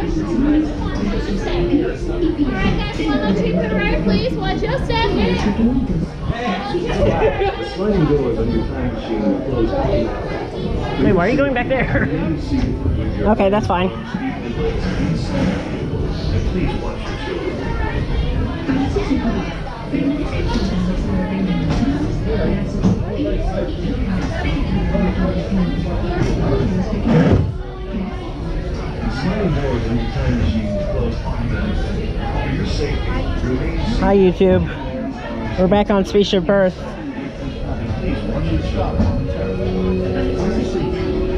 guys, one on two to the right, please. Watch your step. Sliding doors on your time machine will close. Wait, why are you going back there? Okay, that's fine. Please watch your sliding doors on your time machine will close automatically. For your safety, remain seated. Hi, YouTube. We're back on Spaceship Earth. Please watch your stop.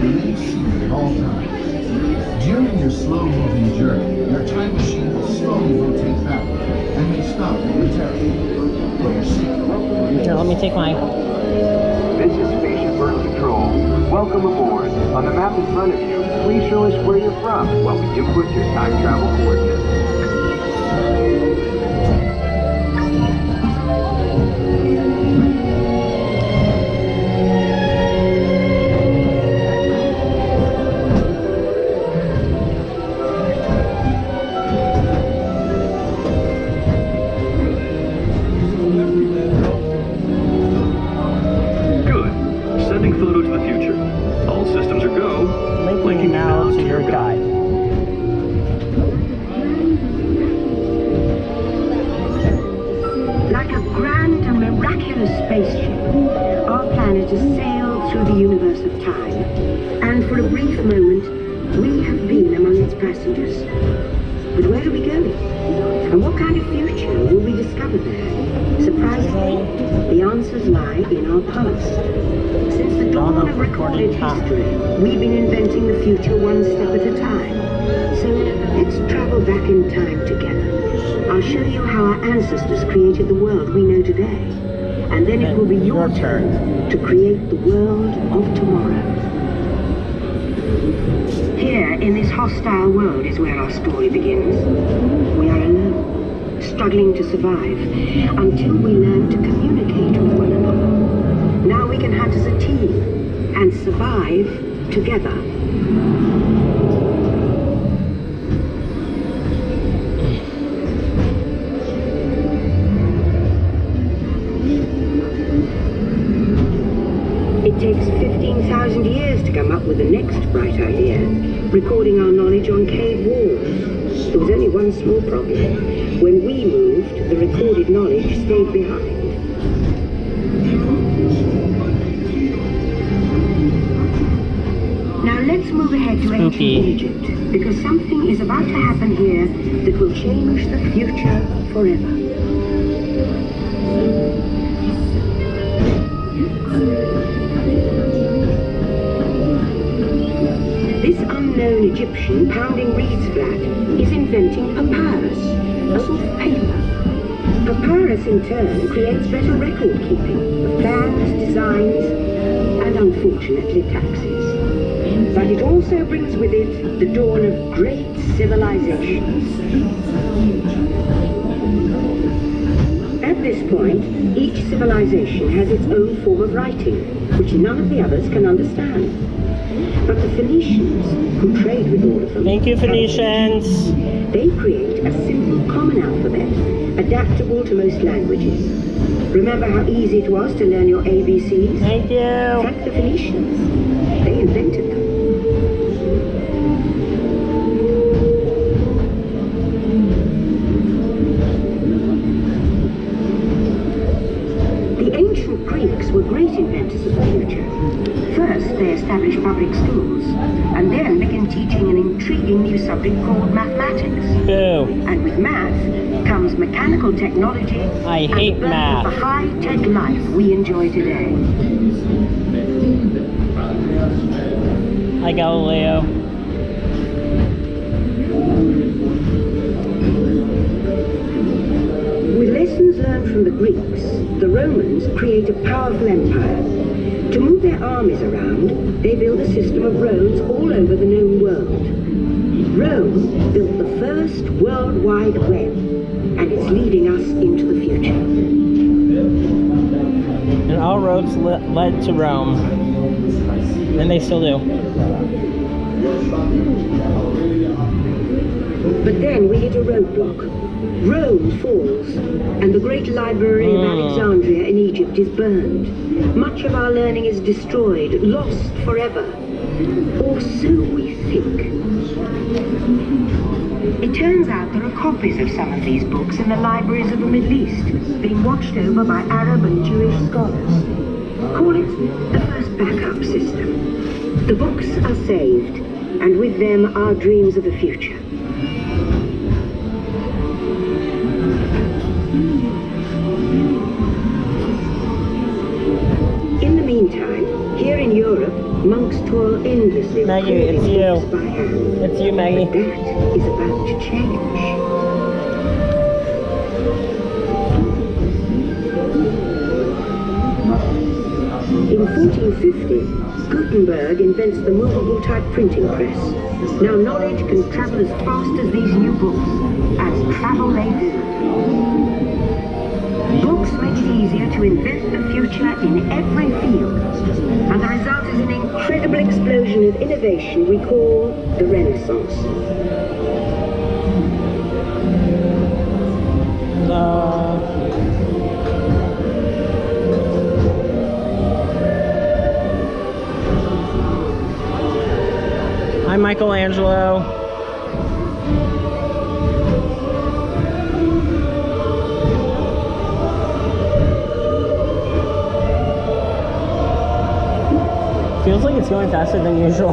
Remain seated at all times. During your slow-moving journey, your time machine will slowly rotate backward and may stop momentarily. For your safety, Here, let me take my... This is Spaceship Earth Control. Welcome aboard. On the map in front of you, please show us where you're from while we input your time travel coordinates. Linking now to your guide. Like a grand and miraculous spaceship, our planet has sailed through the universe of time, and for a brief moment, we have been among its passengers. But where are we going? And what kind of future will we discover there? Surprisingly, the answers lie in our past. Since the dawn of recorded history, we've been inventing the future one step at a time. So let's travel back in time together. I'll show you how our ancestors created the world we know today. And then it will be your turn to create the world of tomorrow. Here, in this hostile world, is where our story begins. We are alone, struggling to survive, until we learn to communicate with one another. Now we can hunt as a team, and survive together. It takes 15,000 years to come up with the next bright idea, recording our knowledge on cave walls. There was only one small problem. When we moved, the recorded knowledge stayed behind. Now let's move ahead to ancient Egypt, because something is about to happen here that will change the future forever. This unknown Egyptian pounding reeds flat is inventing papyrus, a sort of paper. Papyrus in turn creates better record keeping of plans, designs, and unfortunately taxes. But it also brings with it the dawn of great civilizations. At this point, each civilization has its own form of writing, which none of the others can understand. But the Phoenicians, who trade with all of them... Thank you, Phoenicians! They create a simple common alphabet, adaptable to most languages. Remember how easy it was to learn your ABCs? Thank you! Like the Phoenicians. They invented them. The ancient Greeks were great inventors of the future. First, they established public schools, and then began teaching an intriguing new subject called mathematics. Boo. And with math comes mechanical technology I hate and the birth math. of the high-tech life we enjoy today. Hi, Galileo. With lessons learned from the Greeks, the Romans create a powerful empire. To move their armies around, they build a system of roads all over the known world. Rome built the first World Wide Web, and it's leading us into the future. And all roads led to Rome. And they still do. hit a roadblock. Rome falls, and the great library of Alexandria in Egypt is burned. Much of our learning is destroyed, lost forever. Or so we think. It turns out there are copies of some of these books in the libraries of the Middle East, being watched over by Arab and Jewish scholars. Call it the first backup system. The books are saved, and with them our dreams of the future. In the meantime, here in Europe, monks toil endlessly. Maggie, it's you. It's you, Maggie. But that is about to change. In 1450, Gutenberg invents the movable type printing press. Now knowledge can travel as fast as these new books, as travel they do. Books make it easier to invent the future in every field, and the result is an incredible explosion of innovation we call the Renaissance. Hi, Michelangelo. Feels like it's going faster than usual.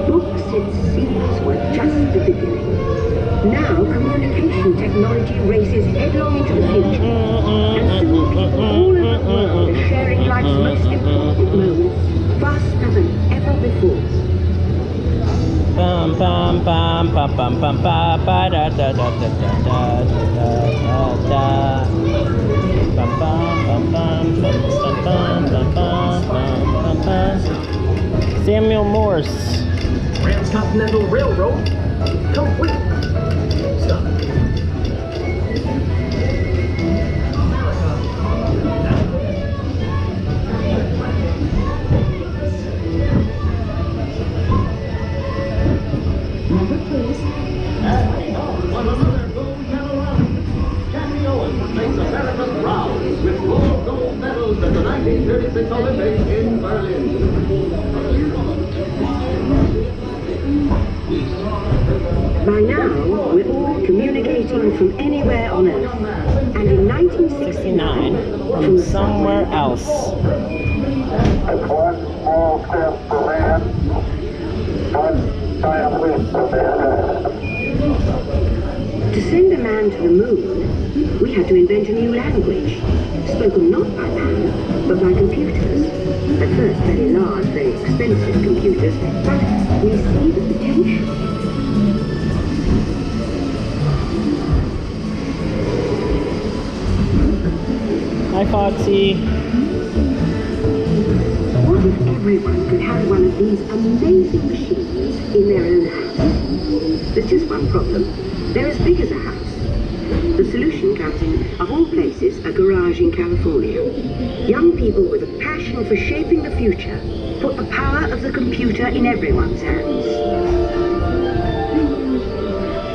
Books, it seems, were just the beginning. Now, communication technology races headlong into the future. And soon people all over the world are sharing life's most important moments faster than ever before. Bum bum bum bum bum bum ba ba da da da da da da da da. Bum bum bum bum bum bum bum bum bum. Samuel Morse. Transcontinental Railroad complete. Stop. Number, please. American proud with 4 gold medals at the 1936 Olympics in Berlin. By now, we're all communicating from anywhere on Earth. And in 1969, 69 from somewhere else. That's one small step for man, one giant leap for mankind. to send a man to the moon, we had to invent a new language, spoken not by man, but by computers. At first, very large, very expensive computers, but we see the potential. Hi, Foxy. What if everyone could have one of these amazing machines in their own house? There's just one problem. They're as big as a house. The solution comes in, of all places, a garage in California. Young people with a passion for shaping the future put the power of the computer in everyone's hands.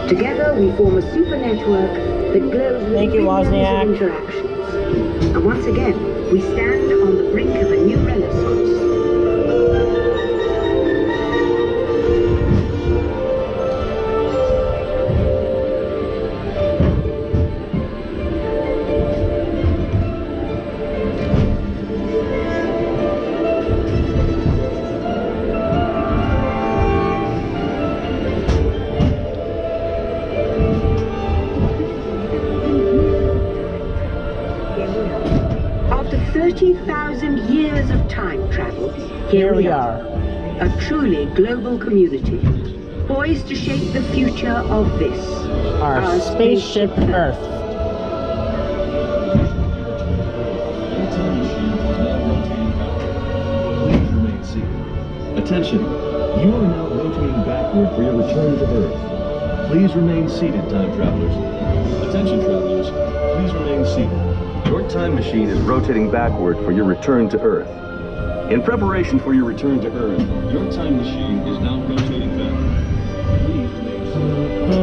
Together we form a super network that glows with Thank you, billions Wozniak. of interactions. And once again, we stand on the brink of a new renaissance. After 30,000 years of time travel, Here we are. a truly global community, poised to shape the future of this, Our Spaceship Earth. Please remain seated. Attention, you are now rotating backward for your return to Earth. Please remain seated, time travelers. Attention, travelers, please remain seated. Your time machine is rotating backward for your return to Earth. In preparation for your return to Earth, Your time machine is now rotating backward. Please remain seated.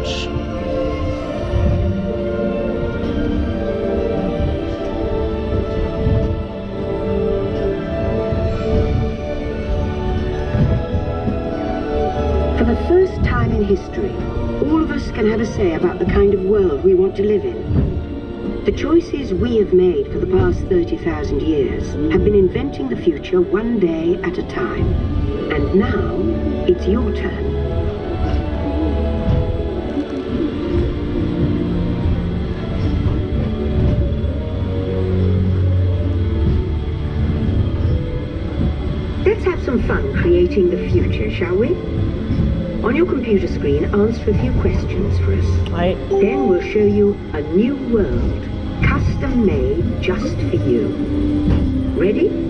Ouch. For the first time in history, all of us can have a say about the kind of world we want to live in. The choices we have made for the past 30,000 years have been inventing the future one day at a time. And now, it's your turn. Let's have some fun creating the future, shall we? On your computer screen, answer a few questions for us. Then we'll show you a new world, custom made just for you. Ready?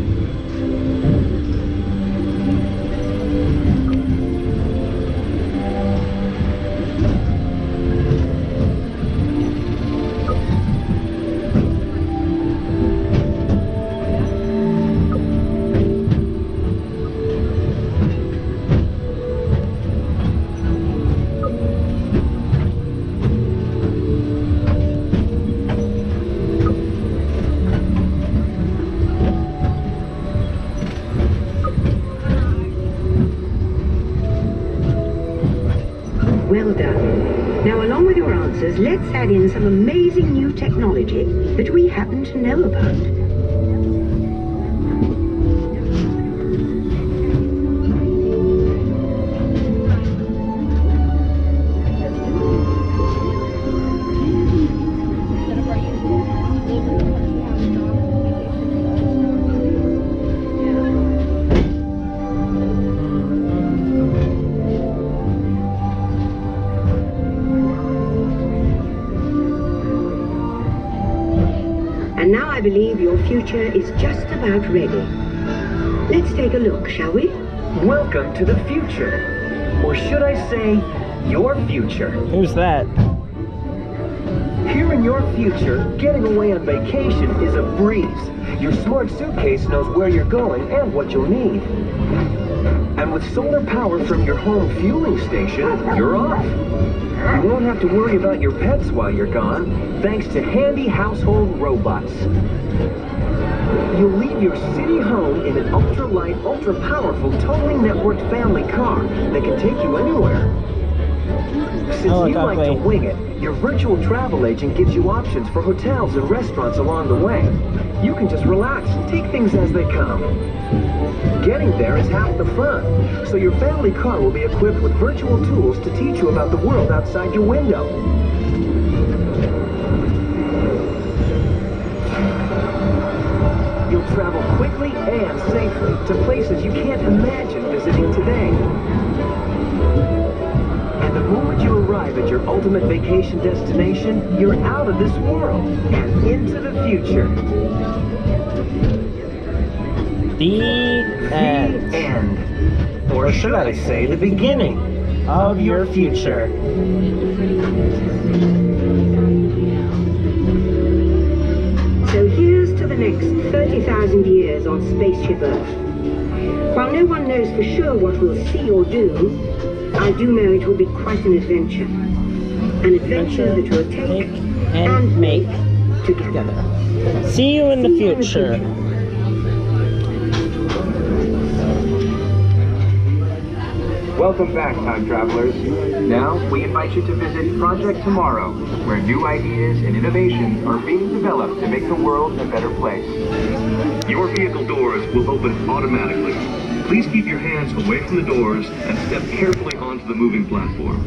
Well done. Now, along with your answers, let's add in some amazing new technology that we happen to know about. And now I believe your future is just about ready. Let's take a look, shall we? Welcome to the future. Or should I say, your future. Who's that? Here in your future, getting away on vacation is a breeze. Your smart suitcase knows where you're going and what you'll need. And with solar power from your home fueling station, you're off. You won't have to worry about your pets while you're gone, thanks to handy household robots. You'll leave your city home in an ultra-light, ultra-powerful, totally networked family car that can take you anywhere. Since you like to wing it, your virtual travel agent gives you options for hotels and restaurants along the way. You can just relax and take things as they come. Getting there is half the fun, so your family car will be equipped with virtual tools to teach you about the world outside your window. You'll travel quickly and safely to places you can't imagine visiting today. And the moment you arrive at your ultimate vacation destination, you're out of this world and into the future. The end. Or should I say the beginning of your future. So here's to the next 30,000 years on Spaceship Earth. While no one knows for sure what we'll see or do, I do know it will be quite an adventure. An adventure that we'll take and make together. See you in the future. Welcome back, time travelers. Now, we invite you to visit Project Tomorrow, where new ideas and innovations are being developed to make the world a better place. Your vehicle doors will open automatically. Please keep your hands away from the doors and step carefully onto the moving platform.